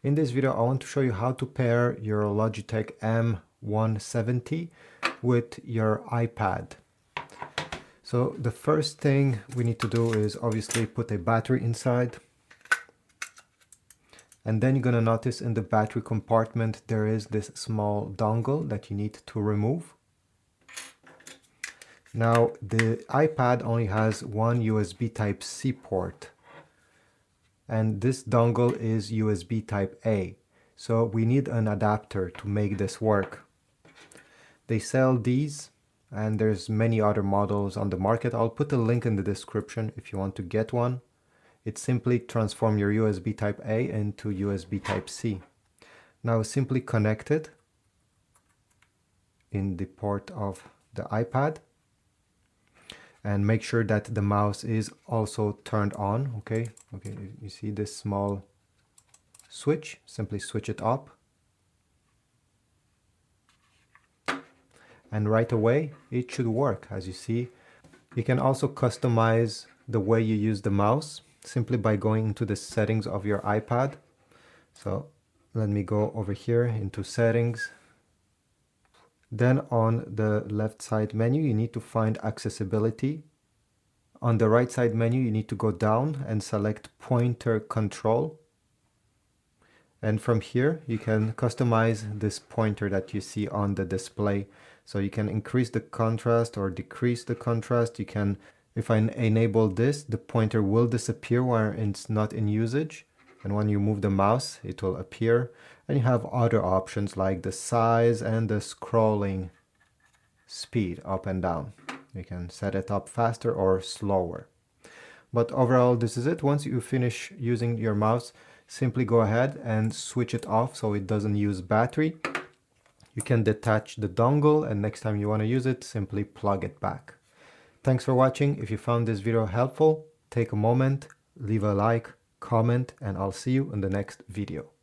In this video I want to show you how to pair your Logitech M170 with your iPad. So the first thing we need to do is obviously put a battery inside. And then you're going to notice in the battery compartment there is this small dongle that you need to remove. Now the iPad only has one USB Type-C port. And this dongle is USB Type-A. So we need an adapter to make this work. They sell these and there's many other models on the market. I'll put a link in the description if you want to get one. It simply transforms your USB Type-A into USB Type-C. Now simply connect it in the port of the iPad. And make sure that the mouse is also turned on, okay? You see this small switch, simply switch it up. And right away, it should work, as you see. You can also customize the way you use the mouse simply by going into the settings of your iPad. So let me go over here into settings. Then on the left side menu, you need to find accessibility. On the right side menu, you need to go down and select pointer control. And from here, you can customize this pointer that you see on the display. So you can increase the contrast or decrease the contrast. You can, if I enable this, the pointer will disappear when it's not in usage. And when you move the mouse, it will appear. And you have other options like the size and the scrolling speed up and down. You can set it up faster or slower. But overall, this is it. Once you finish using your mouse, simply go ahead and switch it off so it doesn't use battery. You can detach the dongle and next time you want to use it, simply plug it back. Thanks for watching. If you found this video helpful, take a moment, leave a like, comment, and I'll see you in the next video.